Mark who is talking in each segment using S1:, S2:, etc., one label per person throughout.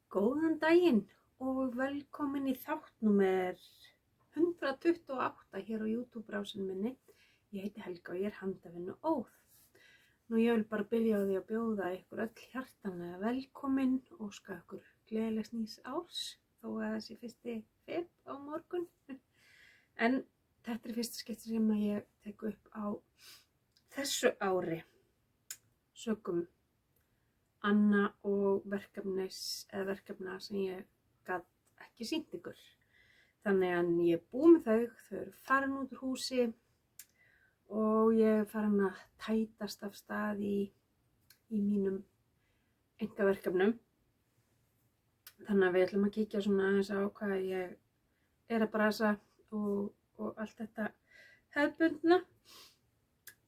S1: Góðan daginn og velkomin í þátt númer 128 hér á YouTube-rásinu minni. Ég heiti Helga og ég er handavinnu Óð. Nú ég vil bara byrja á því að bjóða ykkur öll hjartanlega velkomin og óska ykkur gleðilegs nýs árs þó að þessi 1. febrúar á morgun. En þetta er fyrsta skipti sem að ég tek upp á þessu ári sökum Anna og verkefna sem ég gat ekki sýnt ykkur. Þannig að ég er búin með þau eru farin út úr húsi og ég er farin að tætast af stað í mínum einkaverkefnum. Þannig að við ætlum að kíkja svona aðeins á hvað ég er að brasa og allt þetta hefðbundna.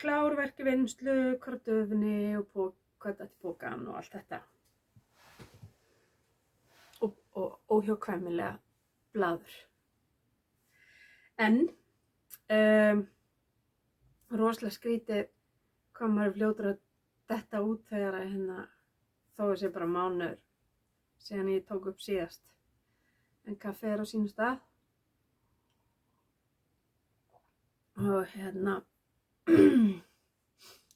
S1: Klárverki, vinnslu, kortöfni og hvað þetta er bókan og allt þetta. Og óhjákvæmilega blaður. En rosalega skrítið hvað maður fljótur að detta út þegar að þó að sé bara mánuður síðan ég tók upp síðast. En kaffi er á sínum stað. Og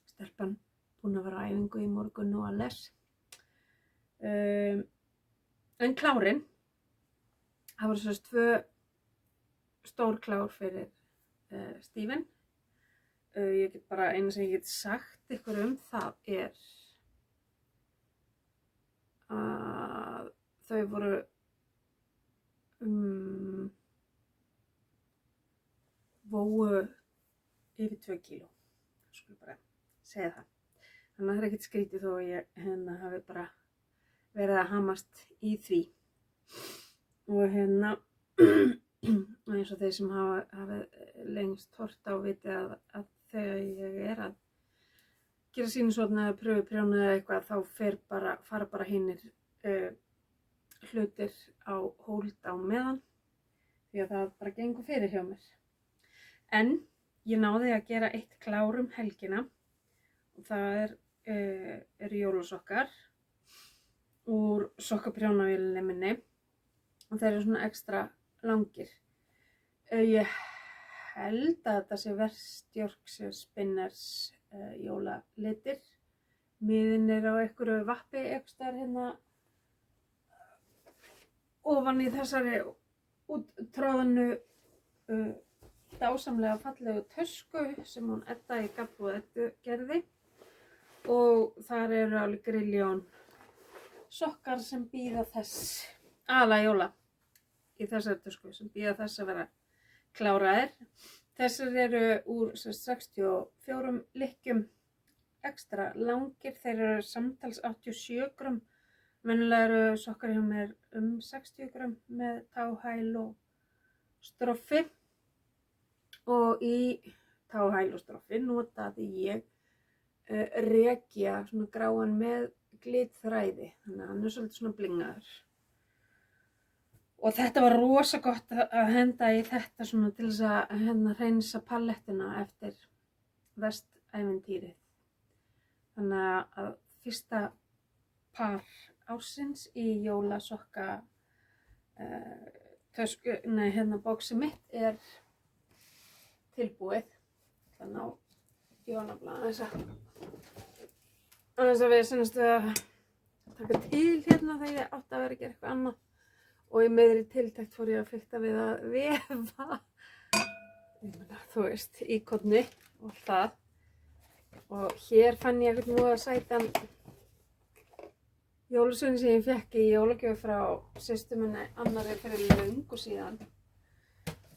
S1: stelpan búin að vera á æfingu í morgun og að les. En klárin, það voru sérst 2 stór klár fyrir Steven. Ég get bara eina sem ég get sagt ykkur það er að þau voru vógu yfir 2 kíló. Skulum bara segja það. Þannig að það er ekkert skrítið þó að ég hafi bara verið að hamast í því. Og eins og þeir sem hafa lengst hort á viti að þegar ég er að gera sýnishorn eða pröfuprjóna eða eitthvað þá fara bara hinir hlutir á hold á meðan því að það bara gengur fyrir hjá mér. En ég náði að gera 1 klár helgina og það eru jólasokkar úr sokkaprjónavélinni minni og þeir eru svona ekstra langir. Ég held að þetta sé Yorkshire Spinners jólalitir. Miðin er á einhverju vappi einhverstaðar ofan í þessari úttróðnu dásamlega fallegu tösku sem hún Edda í Gabbú gerði. Og þar eru alveg grilljón sokkar sem bíða þess aðalega jóla í þessari tösku sem bíða þess að vera kláraðir. Þessar eru úr 64 lykkjum ekstra langir. Þeir eru samtals 87 grömm. Venjulega eru sokkar hjá mér 60 grömm með táhæl og stroffi. Og í táhæl og stroffi notaði ég rekja svona gráan með glitþræði, þannig að hann er svolítið svona blingaður. Og þetta var rosa gott að henda í þetta svona til þess að hreinsa palettina eftir vestäventýrið. Þannig að fyrsta par ársins í jólasokka bóksi mitt er tilbúið. Þannig að Jónablaða aðeins að við sennast að taka til þegar ég átti að vera að gera eitthvað annað og í meðri tiltekt fór ég að fikta við að vefa þú veist, íkorni og allt það. Og hér fann ég eitthvað nú að sætan jólasvein sem ég fékk í jólagjöf frá systur minni Annari fyrir löngu síðan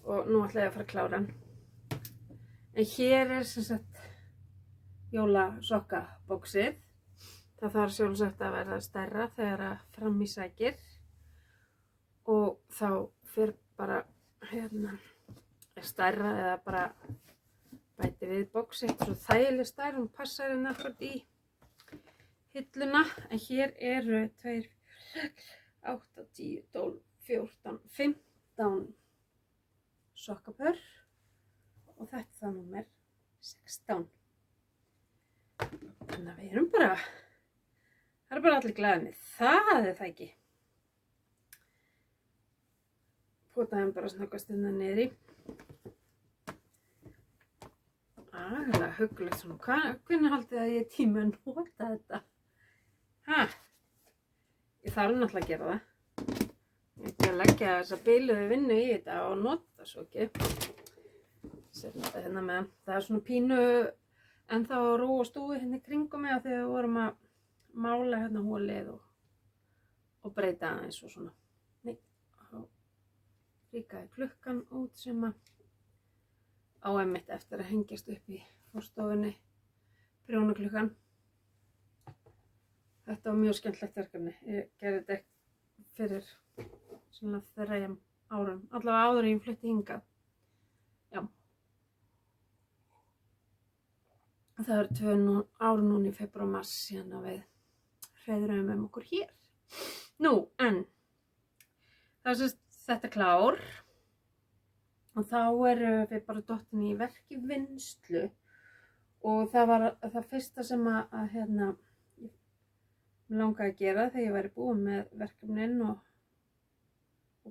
S1: og nú ætla ég að fara að klára hann. En hér er sem sagt jólasokkabóksið. Það þarf sjálfsagt að verða stærra þegar að fram í sækir og þá fer bara stærra eða bara bæti við bóksið. Svo þægileg stærð, hún passar akkúrat í hilluna. En hér eru 2, 8, 10, 12, 14, 15 sokkapör og þetta er það númer 16. Þannig að við erum bara, það er bara allir glaðir með það, er það ekki? potaði hann bara snöggast innan niðri. Agalega huggulegt svona. Hvernig haldið að ég tími að nota þetta? Ég þarf náttúrulega að gera það. Ég ætti að leggja þessa biluðu vinnu í þetta og nota svo ekki. Setja þetta hérna með. Það svona pínu ennþá ró og stúi hérna í kringum mig þegar við vorum að mála hérna hólið og breyta aðeins og svona. Nei, þá ríkaði klukkan út sem að á einmitt eftir að hengjast upp í forstofunni, prjónaklukkan. Þetta var mjög skemmtilegt verkefni. Ég gerði þetta fyrir svona 3 árum, allavega áður en ég flutti hingað. Já. Það eru 2 ár núna í febrúar og mars síðan að við hreiðrum okkur hér. Nú, en það er þetta klár og þá erum við bara dottin í verkvinnslu og það var það fyrsta sem að hérna mig langaði að gera þegar ég væri búin með verkefnin og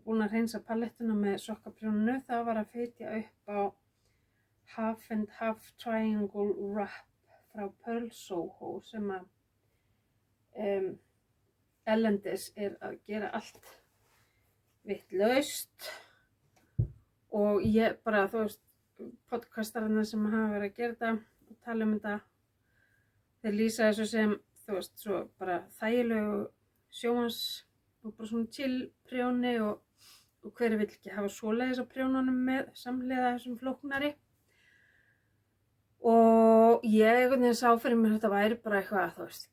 S1: búin að hreinsa palettuna með sokkaprjóninu. Það var að fitja upp á Half and Half Triangle Wrap frá Pearl Soho sem að ellendis að gera allt vitlaust og ég bara, þú veist, podcastarana sem hafa verið að gera þetta og tala þetta, þeir lýsa þessu sem, þú veist, svo bara þægilegu sjónvans og bara svona chill prjóni og hver vill ekki hafa svoleiðis á prjónunum með samhliða þessum flóknari. Og ég einhvern veginn sá fyrir mér þetta væri bara eitthvað, þú veist,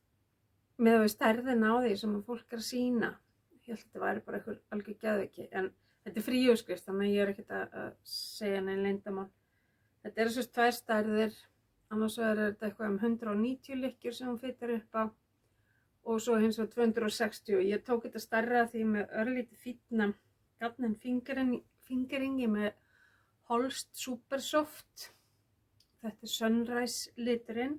S1: með að við stærðin á því sem að fólk að sýna. Ég held að þetta væri bara eitthvað algjör geðveiki, en þetta er fríútskrift, þannig að ég er ekkert að segja nein leyndarmál. Þetta eru svo 2 stærðir, annars er þetta eitthvað 190 lykkjur sem hún fitar upp á og svo hins vegar 260. Ég tók þetta stærra því með örlítið fínna garnin fingeringi með Holst Supersoft. Þetta er Sunrise liturinn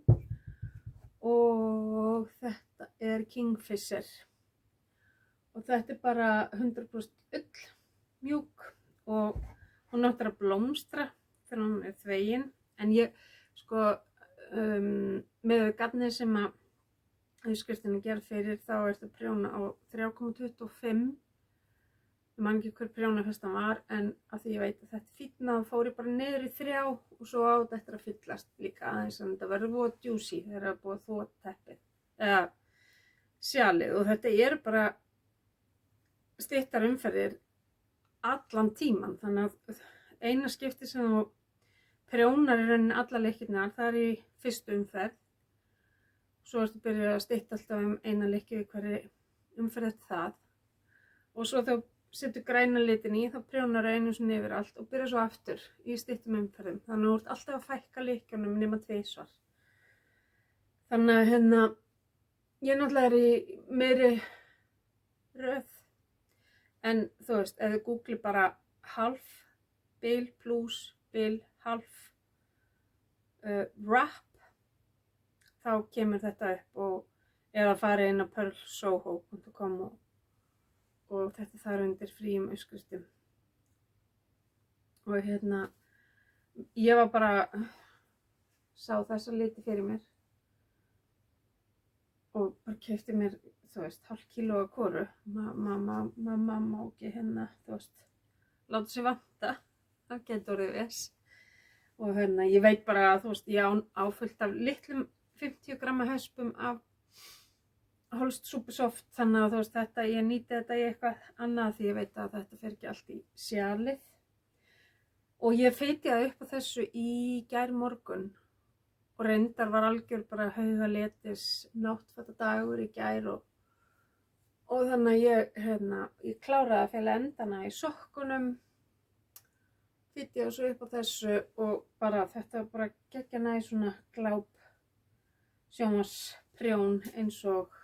S1: og þetta er Kingfisher. Og þetta er bara 100% ull, mjúk og hún áttur að blómstra þegar hún er þvegin. En ég, sko, með garnið sem að uppskriftin er gerð fyrir þá er þetta prjóna á 3,25. Ég man ekki hver prjónafestan var en af því ég veit að þetta fínna þá fór ég bara niður í 3 og svo á þetta eftir að fyllast líka aðeins en þetta verður voða juicy þegar það er búið að þvo teppið eða sjalið og þetta eru bara styttar umferðir allan tíman þannig að eina skipti sem þú prjónar í rauninni alla lykkjurnar það er í fyrstu umferð svo ertu byrjað að stytta alltaf eina lykkju í hverri umferð eftir það og svo þá setur græna litin í, þá prjónar einu sinni yfir allt og byrja svo aftur í styttum umferðum. Þannig að þú ert alltaf að fækka lykkjunum nema 2 svar. Þannig að hérna, ég náttúrulega er í meiri röð. En þú veist, ef þú googli bara half, bil, plus, bil, half, wrap, þá kemur þetta upp og eða farið inn á pearlsoho.com og þetta þar undir fríum uppskriftum. Og hérna, ég var bara, sá þessa liti fyrir mér og bara keypti mér, þú veist, hálft kíló af hvoru. Mamma má ekki hérna, þú veist, láta sig vanta, það getur orðið ves. Og hérna, ég veit bara að, þú veist, ég á fullt af litlum 50 gramma höspum af Holst Supersoft þannig að þú veist þetta, ég nýti þetta í eitthvað annað því ég veit að þetta fer ekki allt í sjalið. Og ég fitjaði upp á þessu í gærmorgun og reyndar var algjör bara haugaletis náttfattadagur í gær og þannig að ég kláraði að fela endana í sokkunum, fitjaði svo upp á þessu og bara þetta var bara geggja næs svona gláp sjónvarsprjón eins og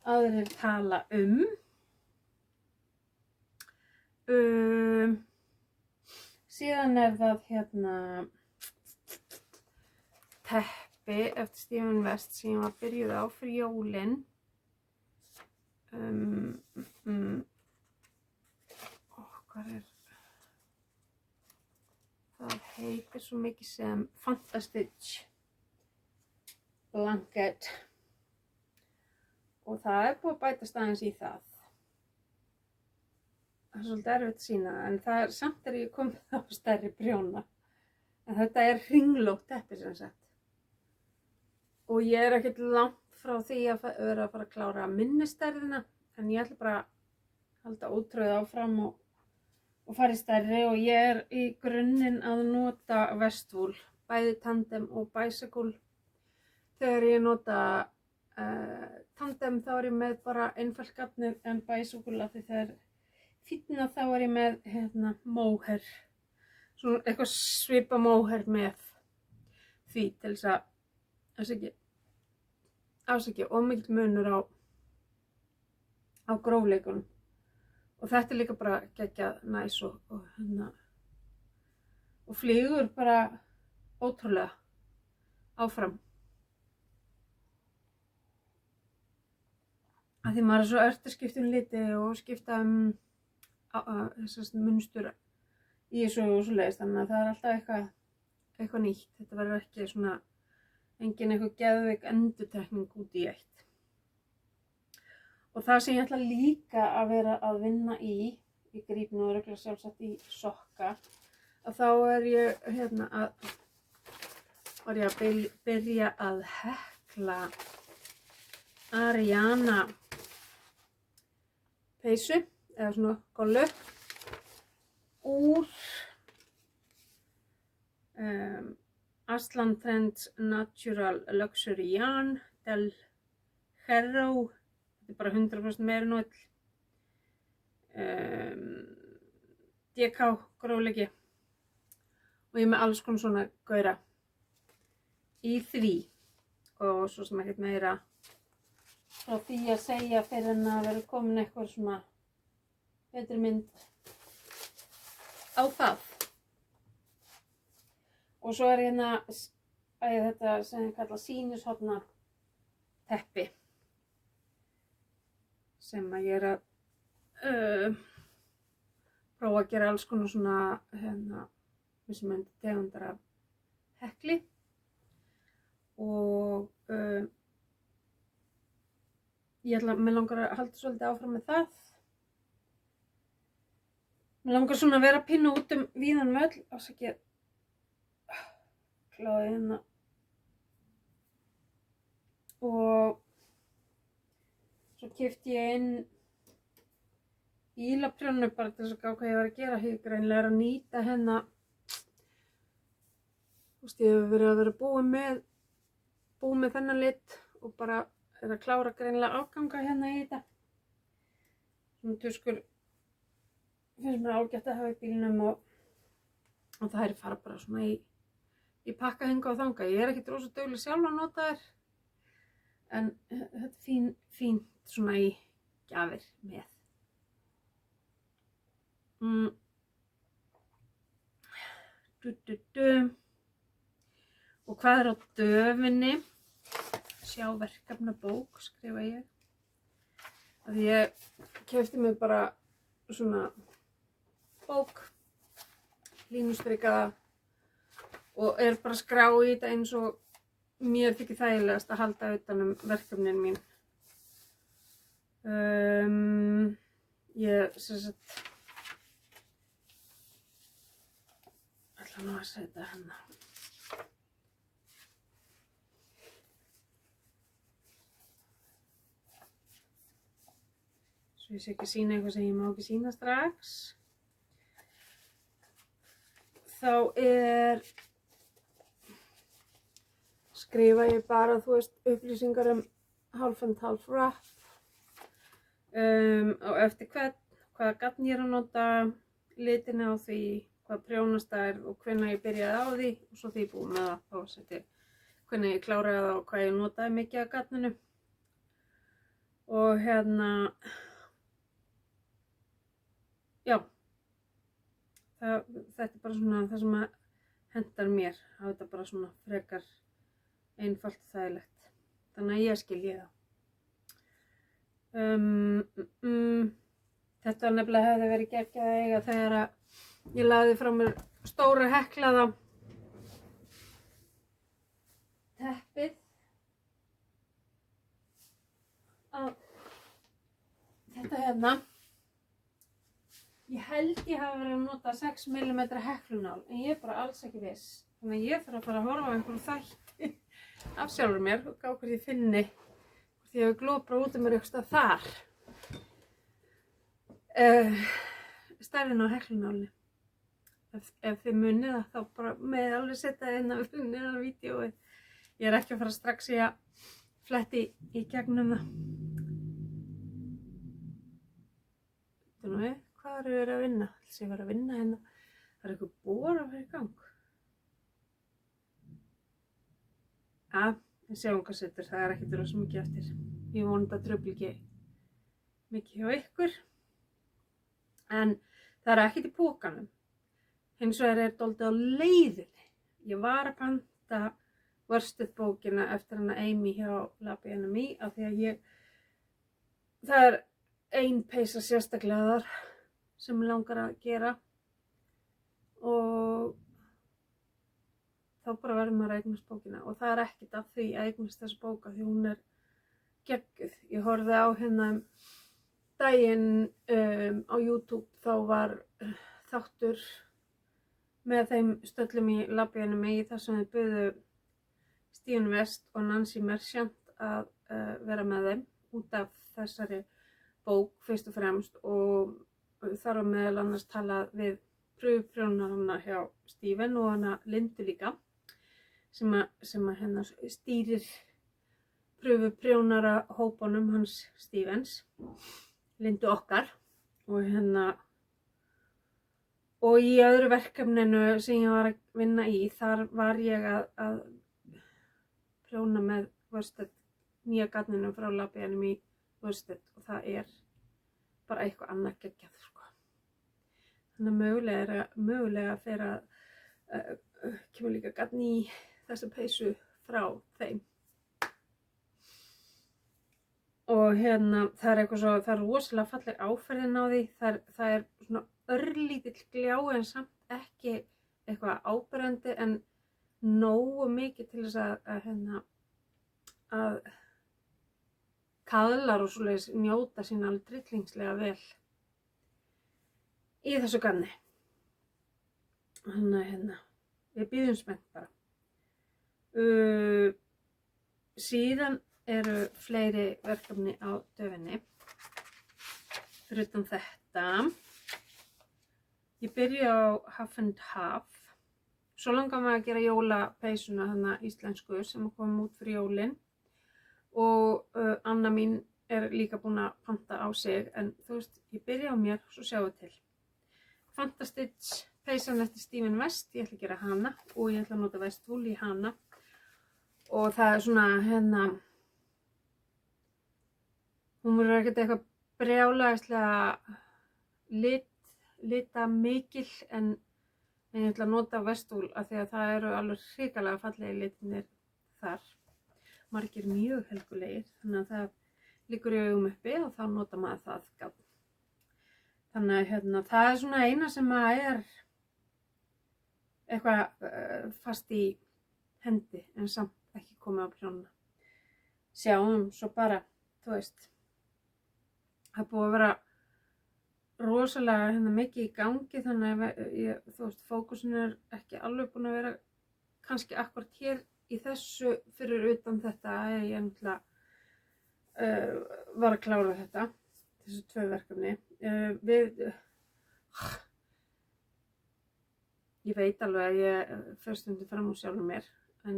S1: aðrir tala síðan er það hérna teppi eftir Stephen West sem ég var byrjuð á fyrir jólin hvað það heitir svo mikið sem Fantastitch blanket og það búið að bætast aðeins í það. Það svolítið erfitt að sýna en það samt ég komið á stærri prjóna. En þetta hringlótt teppi sem sagt. Og ég ekkert langt frá því að vera að fara að klára minnistærðina en ég ætla bara að halda ótröð áfram og fara í stærri og ég í grunninn að nota Westwool, bæði tandem og bicycle. Þegar ég nota tandem þá ég með bara einfalt gatnir en bicycle af því þegar fínna þá ég með mohair, svona eitthvað svipa mohair með því til þess að afsakja ómikið munur á grófleikunum. Og þetta líka bara geggjað næs og flýgur bara ótrúlega áfram. Af því maður svo ört að skipta liti og skipta munstur í þessu og svoleiðis, þannig að það alltaf eitthvað nýtt. Þetta verður ekki svona engin eitthvað geðveik endurtekning út í eitt. Og það sem ég ætla líka að vera að vinna í gríp nú örugglega sjálfsagt í sokka, að þá ég að byrja að hekla Ariana peysu eða svona gollu úr Aslan Trends Natural Luxury Yarn del Hero. Þetta bara 100% merinóll, DK grófleiki og ég með alls konar svona gaura í því og svo sem ekkert meira frá því að segja fyrir en að vera komin eitthvað svona betri mynd á það. Og svo þetta sem ég kalla sýnishorna teppi sem að ég að prófa að gera alls konar svona mismunandi tegundar af hekli og mig langar að halda svolítið áfram með það. Mig langar svona að vera að pína út víðan völl, afsakið kláði og svo keypti ég inn bílaprjónu bara til þess að gá hvað ég var að gera. Ég greinilega að nýta ég hef verið að vera búin með þennan lit og bara að klára greinilega afganga í þetta. Svona tuskur finnst mér ágætt að hafa í bílnum og það fara bara svona í pakka hinga og þanga. Ég ekkert rosa dugleg sjálf að nota þær en þetta fínt svona í gjafir með. Og hvað á döfinni? Sjá verkefnabók, skrifa ég. Að ég keypti mér bara svona bók, línustrikaða og bara að skrá í þetta eins og mér þykir þægilegast að halda utan verkefnin mín. Ég ætla nú að setja svo ég sé ekki sýna eitthvað sem ég má ekki sýna strax. Þá skrifa ég bara, upplýsingar half and half wrap og eftir hvaða gatn ég að nota, litina á því, hvað prjónastærð og hvenær ég byrjaði á því og svo því ég búið með það þá setja hvenær ég kláraði það og hvað ég notaði mikið af gatninu. Og já, þetta bara svona það sem að hentar mér, að þetta bara svona frekar einfalt og þægilegt. Þannig að ég skilji það. Þetta nefnilega hefði verið geggjað að eiga þegar ég lagði frá mér stóra heklaða teppið á þetta hérna. Ég held ég hafi verið að nota 6 mm heklunál en ég er bara alls ekki viss. Þannig að ég þarf að fara að horfa á einhverjum þætti af sjálfur mér og gá hvort ég finni hvort ég hefur glópra út mér eitthvað þar. Stærðin á heklunálni. Ef þið munið það þá bara með alveg setja inn á vídeóið. Ég er ekki að fara strax í að fletti í gegnum það. Þú nú við, hvað eru verið að vinna? Þess að ég var að vinna hérna. Það er eitthvað bor að vera í gang. Ja, við sjáum hvað setur. Það er ekkert rosa mikið eftir. Ég vona þetta trufli ekki mikið hjá ykkur. En það er ekkert í pókanum. Hins vegar er dálítið á leiðinni. Ég var að panta Worsted bókina eftir hana Amy hjá Lab NMI af því að það er ein peysa sérstaklega þar sem mig langar að gera og þá bara verður maður að eignast bókina og það er ekkert af því að eignast þessu bóka því hún er geggjuð. Ég horfði á hérna daginn á YouTube, þá var þáttur með þeim stöllum í Lab NMI þar sem þau buðu Stephen West og Nancy Merchant að vera með þeim út af þessari bók fyrst og fremst og þar var meðal annars talað við prufprjónarana hjá Stephen og hana Lindu líka sem að hennar stýrir prufprjónara hópunum hans Stephens, Lindu okkar og í öðru verkefninu sem ég var að vinna í þar var ég að prjóna með Worsted, nýja garninum frá Lab NMI Worsted og það er bara eitthvað annað geggjað sko. Þannig að mögulega fer að kemur líka garn í þessa peysu frá þeim. Og hérna það er eitthvað svo, það er rosalega falleg áferðin á því, það er svona örlítill gljá en samt ekki eitthvað áberandi en nógu mikið til þess að kaðlar og svoleiðis njóta sín alveg dryllingslega vel í þessu garni. Þannig að við bíðum spennt bara. Síðan eru fleiri verkefni á döfinni fyrir utan þetta. Ég byrja á Half and Half. Svo langar maður að gera jólapeysuna þarna íslensku sem kom út fyrir jólin og Anna mín er líka búin að panta á sig en þú veist, ég byrja á mér svo sjáum við til. Fantastitch peysan eftir Stephen West, ég ætla að gera hana og ég ætla að nota Westwool í hana og það er svona hérna hún verður ekkert eitthvað brjálæðislega lita mikil en ég ætla að nota Westwool af því að það eru alveg hrikalega fallegi litirnir þar. Margir mjög helgulegir, þannig að það liggur í augum uppi og þá nota maður það gafn. Þannig að hérna, það er svona eina sem er eitthvað fast í hendi en samt ekki komið á prjónuna. Sjáum svo bara, þú veist, það er búið að vera rosalega mikið í gangi þannig að þú veist, fókusin er ekki alveg búin að vera kannski akkurat hér í þessu fyrir utan þetta að ég var að klára þetta, þessu 2 verkefni. Ég veit alveg að ég fer stundum fram úr sjálfum mér en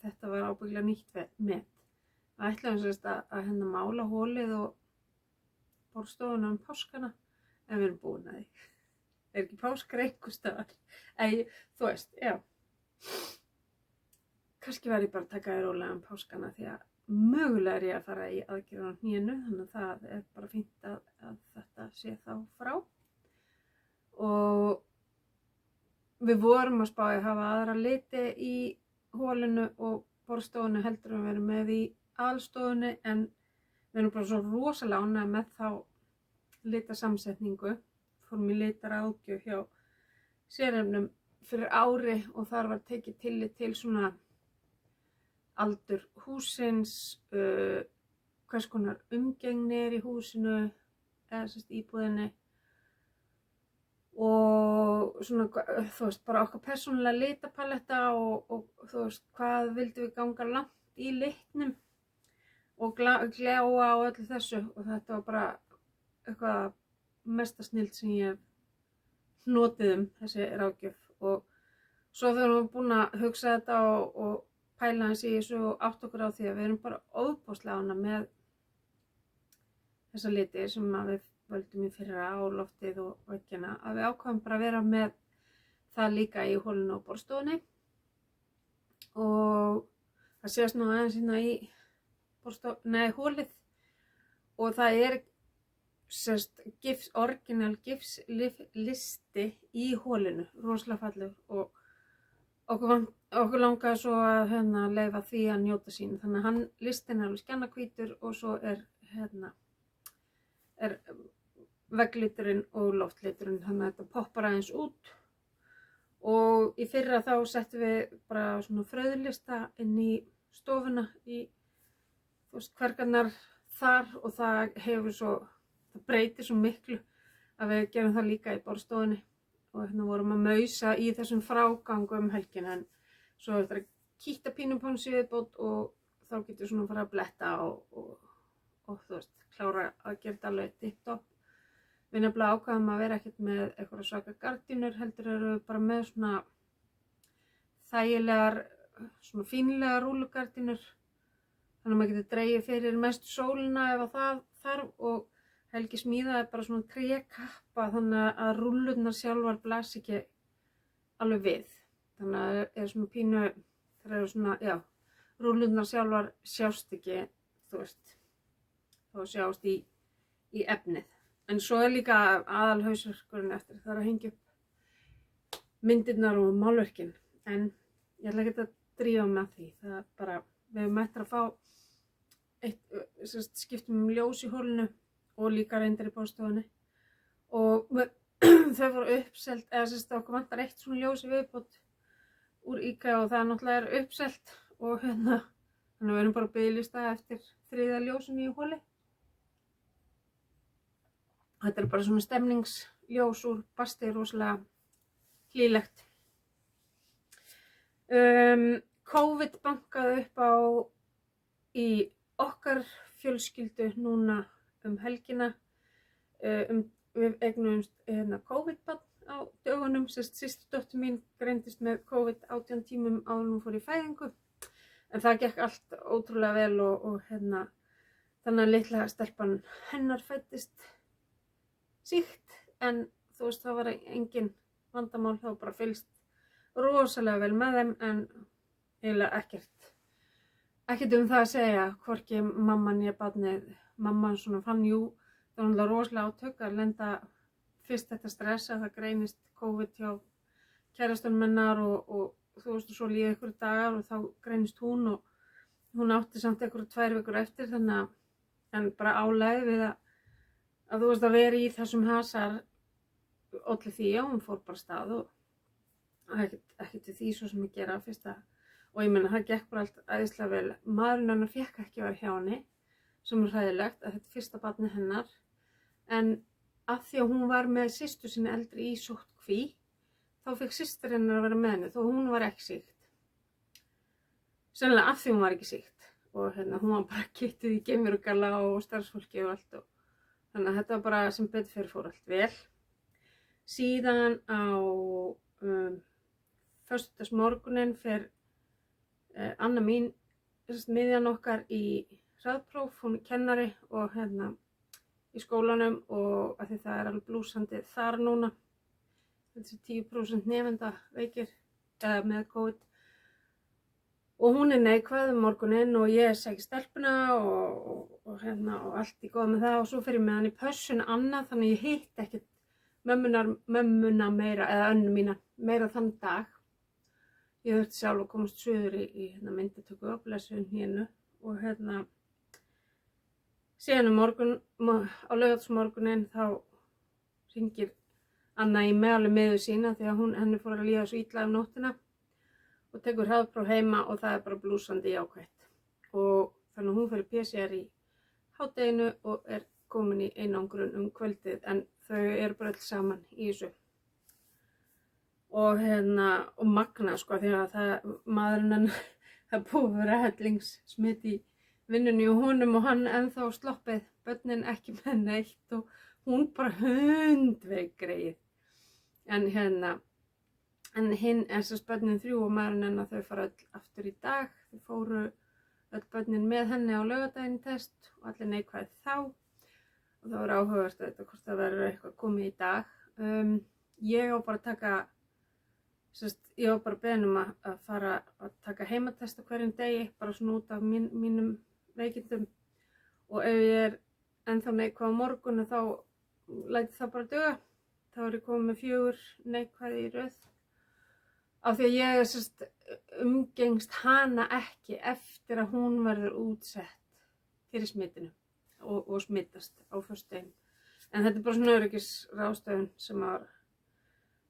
S1: þetta var ábyggilega nýtt met. Við ætlaðum sérst að hérna mála hólið og borðstofuna páskana en við erum búin að því. Er ekki páskar einhvers staðar? Þú veist, já. Kannski verð ég bara að taka þér rólega páskana því að mögulega er ég að fara í aðgerð á hnénu þannig að það er bara fínt að þetta sé þá frá. Og við vorum að spá að hafa aðra liti í hólinu og borðstofunni heldur að vera með í aðalstofunni en við erum bara svo rosalega ánægð með þá litasamsetningu, fórum í litaráðgjöf hjá Sérhefnum fyrir ári og þar var tekið tillit til svona aldur hússins, hvers konar umgengni í húsinu eða íbúðinni og svona, bara okkar persónulega litapaletta og hvað vildum við ganga langt í litnum og gljáa og öllu þessu og þetta var bara eitthvað mesta snilld sem ég notið þessi ráðgjöf og svo þegar við erum búin að hugsa þetta og pæla hans í þessu og átt okkur á því að við erum bara óbúslega ánægð með þessa liti sem við völdum í fyrra á loftið og veggina að við ákváðum bara að vera með það líka í hólinu og borðstofunni og það sést nú aðeins hérna í hólið og það orginal gifslisti í hólinu, rosalega fallegur og okkur langaði svo að leyfa því að njóta sín. Þannig að listin alveg skjannahvítur og svo er veggliturinn og loftliturinn, þannig að þetta poppar aðeins út. Og í fyrra þá settum við bara svona fröðlista inn í stofuna í hvergarnar þar og það breytir svo miklu að við gerum það líka í borðstofunni og vorum að mausa í þessum frágangu helgina en svo eftir að kýtta pínupónsi viðbót og þá getur svona að fara að bletta og klára að gera þetta alveg tipptopp. Við nefnilega ákvaðum að vera ekkert með eitthvað svaka gardínur, heldur eru við bara með svona þægilegar, svona fínlegar rúlugardínur. Þannig að maður getur dregið fyrir mestu sólina ef það þarf og Helgi smíðaði bara svona trékappa þannig að rúllurnar sjálfar blas ekki alveg við. Þannig að það er svona pínu, það eru svona, rúllurnar sjálfar sjást ekki, þá sjást í efnið. En svo er líka aðalhausverkurinn eftir, það er að hengja upp myndirnar og málverkin. En ég ætla ekki að drífa með því, það er bara, við höfum eftir að fá skiptum ljós í hólinu og líka reyndar í borðstofunni. Og þau voru uppselt, eða okkur vantar eitt svona ljós í viðbót úr IKEA og það náttúrulega uppselt og þannig að við erum bara biðlista eftir 3. ljósinu í hóli. Þetta er bara svona stemningsljós úr basti, rosalega hlýlegt. COVID bankaði upp á í okkar fjölskyldu núna helgina. Við eignuðumst COVID-barn á dögunum. Systurdóttir mín greindist með COVID 18 tímum áður en hún fór í fæðingu. En það gekk allt ótrúlega vel og þannig að litla stelpan hennar fæddist síkt en það var engin vandamál, það var bara fylgst rosalega vel með þeim en eiginlega ekkert það að segja, hvorki mamman ég barnið, mamman svona fann það var rosalega átök að lenda fyrst þetta stress að það greinist COVID hjá kærastunum hennar og svo líði einhverju dagar og þá greinist hún og hún átti samt einhverju 2 vikur eftir þannig að en bara álæði við að að vera í þessum hasar olli því að hún fór bara af stað og ekkert við því svo sem að gera fyrsta og ég meina það gekk bara allt æðislega vel. Maðurinn hennar fékk ekki að vera hjá henni sem er hræðilegt að þetta fyrsta barnið hennar en af því að hún var með systur sinni eldri í sóttkví þá fékk systir hennar að vera með henni þó hún var ekki sýkt. Sennilega af því hún var ekki sýkt og hún var bara kittuð í geimverugalla og starfsfólki og allt og þannig að þetta var bara sem betur fyrir fór allt vel. Síðan á föstudagsmorguninn fer Anna mín, miðjan okkar í hraðpróf, hún er kennari og í skólanum og af því það er alveg blúsandi þar núna. Þetta er 10% nemenda veikir eða með COVID. Og hún er neikvæð morguninn og ég sæki stelpuna og allt í góð með það og svo fer ég með hann í pössun annað þannig ég hitt ekkert mömmuna meira eða önnu mína meira þann dag. Ég þurfti sjálf að komast suður í myndatöku og blessun hérna og Síðan á laugardagsmorguninn þá hringir Anna í mig alveg miður sína því að henni fór að líða svo illa nóttina og tekur hraðpróf heima og það bara blúsandi jákvætt. Og þannig að hún fer í PCR í hádeginu og komin í einangrun kvöldið en þau eru bara öll saman í þessu. Og magna sko því að maðurinn það búið að vera hellingssmit í vinnunni og honum og hann ennþá sloppið, börnin ekki með neitt og hún bara hundveik greið. En hinn börnin 3 og maðurinn hennar þau fara öll aftur í dag. Þau fóru öll börnin með henni á laugardaginn í test og allir neikvæð þá. Og það var áhugavert að hvort það verður eitthvað komið í dag. Ég á bara að taka, ég var bara beðin að fara að taka heimatest á hverjum degi, bara svona út af mínum veikindum. Og ef ég ennþá neikvæð á morgun þá læti það bara duga. Þá ég komið með 4 neikvæð í röð. Af því að ég umgengst hana ekki eftir að hún verður útsett fyrir smitinu og smittast á föstudaginn. En þetta bara svona öryggisráðstöfun sem var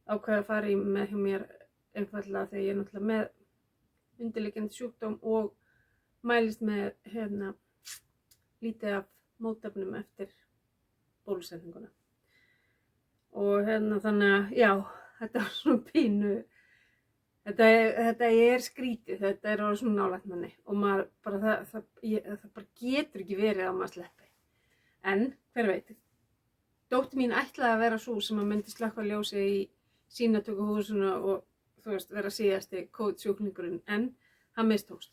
S1: ákveðið að fara í með hjá mér einfaldlega þegar ég náttúrulega með undirliggjandi sjúkdóm og mælist með lítið af mótefnum eftir bólusetninguna. Og þannig að já, þetta var svona pínu, þetta skrítið, þetta orðið svona nálægt manni og maður bara, það bara getur ekki verið að maður sleppi. En hver veit, dóttir mín ætlaði að vera sú sem að myndi slökkva ljósið í sýnatökuhúsinu og vera síðasti COVID-sjúklingurinn, en það mistókst.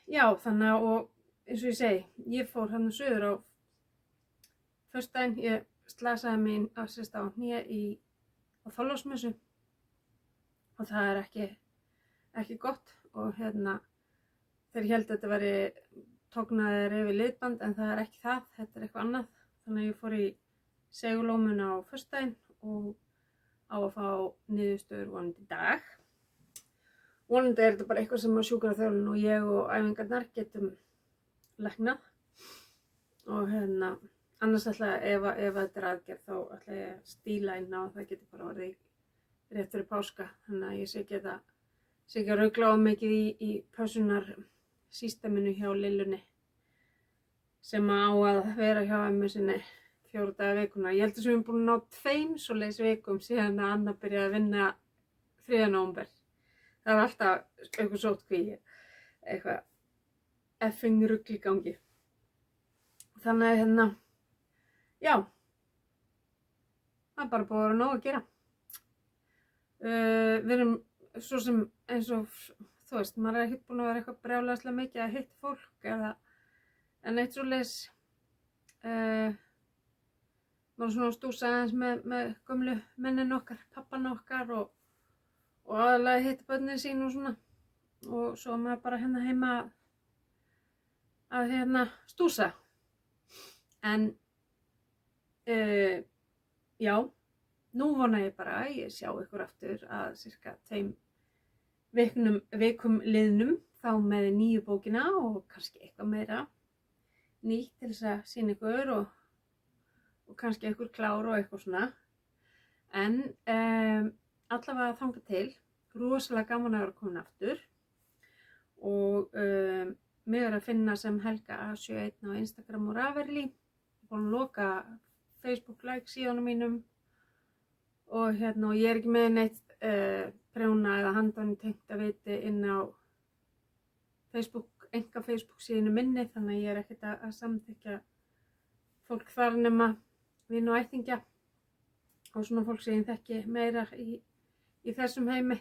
S1: Já, þannig að, og eins og ég segi, ég fór suður á föstudaginn, ég slasaði mín á hné á Þorláksmessu og það ekki gott og þeir héldu að þetta væri tognaðir yfir liðband en það ekki það, þetta eitthvað annað. Þannig að ég fór í segulómuna á föstudaginn og á að fá niðurstöður vonandi í dag. Vonandi þetta bara eitthvað sem sjúkraþjálfinn og ég og æfingarnar getum læknað og annars ef þetta aðgerð þá ætla ég að stíla inn á það getur bara orðið rétt fyrir páska. Þannig að ég sé ekki að raugla á mikið í pössunarsysteminu hjá Lillunni sem á að vera hjá ömmu sinni 4 daga vikuna. Ég held að við erum búin að ná 2 svoleiðis vikum síðan að Anna byrjaði að vinna 3. nóvember. Það var alltaf eitthvað sóttkví, eitthvað effing rugl í gangi. Þannig að já, það bara búið að vera nóg að gera. Við erum svo sem eins og, maður ekki búin að vera eitthvað brjálæðislega mikið að hitta fólk en eitt svoleiðis, maður svona stúsa aðeins með gömlu mennin okkar, pappan okkar og aðalega hitta börnin sín og svona. Og svo maður bara heima að stúsa. En já, nú vona ég bara að ég sjá ykkur aftur að cirka 2 vikum liðnum þá með nýju bókina og kannski eitthvað meira nýtt til þess að sýna ykkur og kannski ykkur klár og eitthvað svona. En allavega þangað til, rosalega gaman að vera komin aftur og mig að finna sem Helga A71 á Instagram og Ravelli. Búin að loka Facebook like síðanum mínum og og ég ekki með neitt prjóna eða handan tengt að viti inn á Facebook, enga Facebook síðinu minni, þannig að ég ekkert að samþykkja fólk þar nema vin og ættingja og svona fólk sem ég þekki meira í þessum heimi.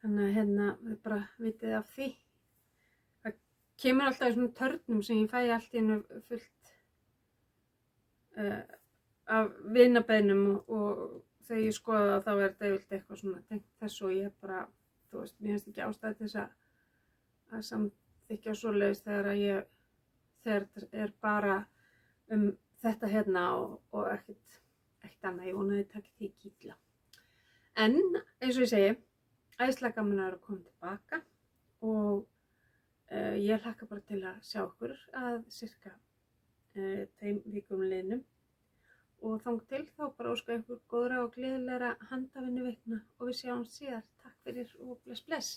S1: Þannig að við bara vitið af því. Það kemur alltaf í svona törnum sem ég fæ allt í einu fullt af vinabeinum og þegar ég skoða þá þetta eitthvað svona tengt þessu og ég bara, mér finnst ekki ástæði til þess að samþykkja svoleiðis þegar þetta bara þetta og ekkert annað. Ég vonaði að taka því ekki illa. En eins og ég segi, æðislega gaman að vera að koma tilbaka og Ég hlakka bara til að sjá ykkur að sirka 2 vikum liðnum og þangað til þá bara óska ykkur góðra og gleðilegra handavinnuvikna og við sjáumst síðar. Takk fyrir og bless bless.